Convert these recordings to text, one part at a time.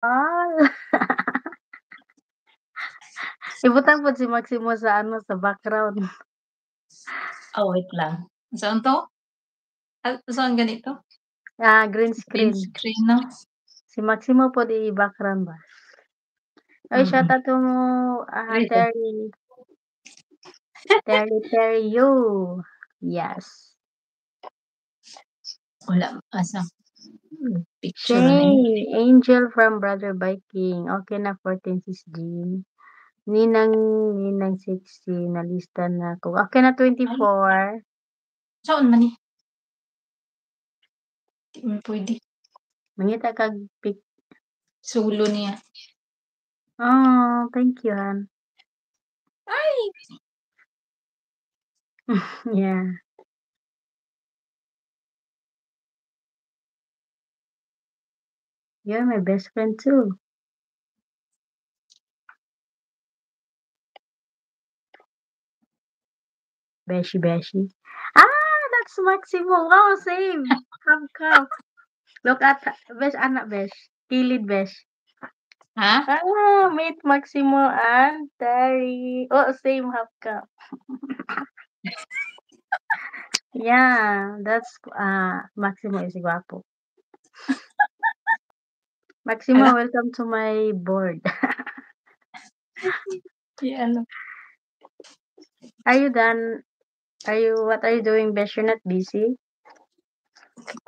Ah, ibutang pod si Maximo sa ano, sa background. Wait lang. Saan 'to? Saan ganito? Green Green screen. screen 'no? Si Maximo pod i-background ba. Oy, Mm. shoutout to mo, Dito. Terry Yu. Yes. Wala, asa? Picture na yun. Shay, Angel from Brother Viking. Okay na 14 sis Jean. Ninang 60 nalista na ko. Okay na 24. Saan man eh? Di man pwede. Mangita kag pic. Sulo niya. Oh, thank you, Han. Ay! Yeah. You're my best friend too. Beshi. That's Maximo. Wow, same. Half. Look at Besh, anak Besh. Kilid Besh. Ha? Meet Maximo and Terry. Oh, same half cup. Yeah, that's Maximo is guapo. Maximo, Ala, welcome to my board. ano. Are you done? What are you doing, Besh? You're not busy?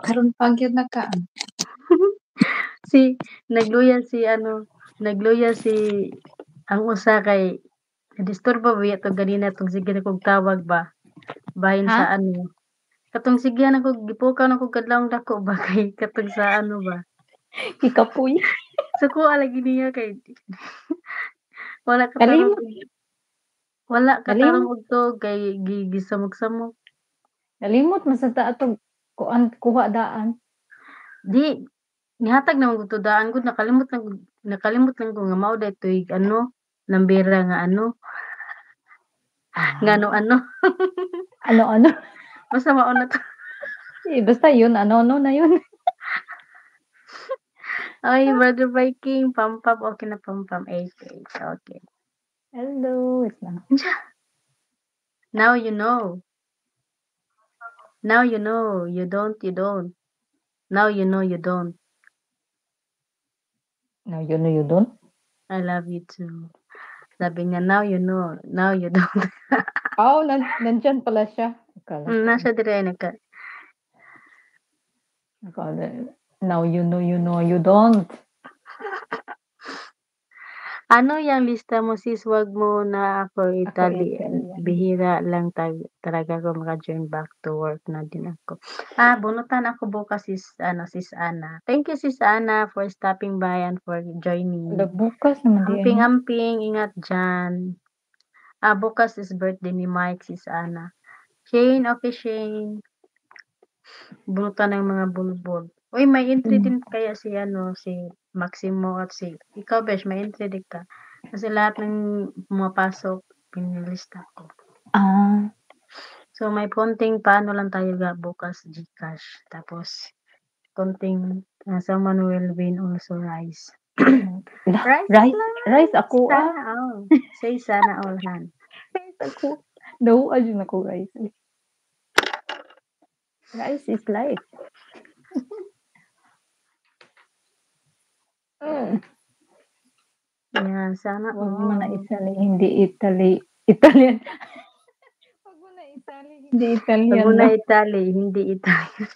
Karon pag yun na ka. si, nagluya si, ang usa kay, disturbo ba ito ganina itong sige na kong tawag ba? Bahin Ha? sa ano. Katong sige na kong gipukaw na kong kadlawang dako ba kay katong sa ano ba? Ikapoy. So ko lagi niya kay wala katarong Kalimot. wala katarong Kalimot. og to kay gisamok-samok. Kalimot masata atong kuha daan. Di nihatag naman ko to daan gud nakalimot lang ko nga mao daytoy ano nambera nga ano nga Ah, ano ano-ano. basta mao na to. Basta yun, ano-ano na yun. Ay, Brother Viking, pampam, okay na pampam, 8 okay. Hello, it's na. Now you know. Now you know. You don't. Now you know you don't. No, you don't? I love you too. Sabi niya, now you know. Now you don't. Nandyan pala siya. Akala ko, Nasa dire nagka. now you know you don't. Ano yang lista mo sis, wag mo na ako Ako itali. Italian. Bihira lang talaga ako maka-join back to work na din ako. Bunutan ako bukas sis Ana. Thank you sis Ana for stopping by and for joining. Bukas naman di ay. Amping, ingat dyan. Bukas is birthday ni Mike, sis Ana. Shane, okay Shane. Bunutan ng mga bulbul. Uy, may entry din kaya si Maximo at ikaw Besh, may entry din ka. Kasi lahat ng pumapasok, pinilista ko. So, may konting paano lang tayo bukas Gcash. Tapos, konting someone will win also rice. Rice ako Sana all. Say sana all, Han. Rice ako. Daw, ayun ako rice. Rice is life. Yeah, sana Wag mo na all. isali, hindi Italian. Wag mo na isali, hindi Italian. Wag mo na No? Italy, hindi Italian.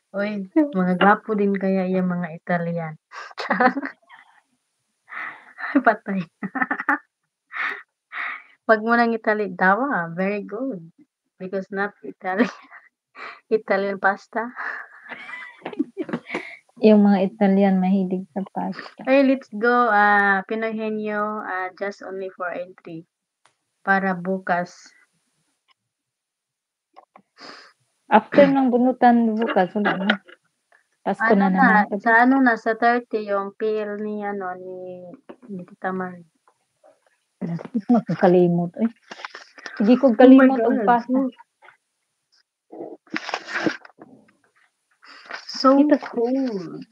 Uy, mga gwapo din kaya yung mga Italian. Patay. Wag mo nang Italy. Dawa, very good. Because not Italian. Italian pasta. Yung mga Italian mahilig sa pasta. Hey, let's go. Pinoy Henyo, just only for entry. Para bukas. After ng bunutan bukas, wala na. Pasko na naman. Sa 30 yung PL ni Tita Mar. Makakalimot. Sige ko Oh my kalimot og God. pasta. So cold.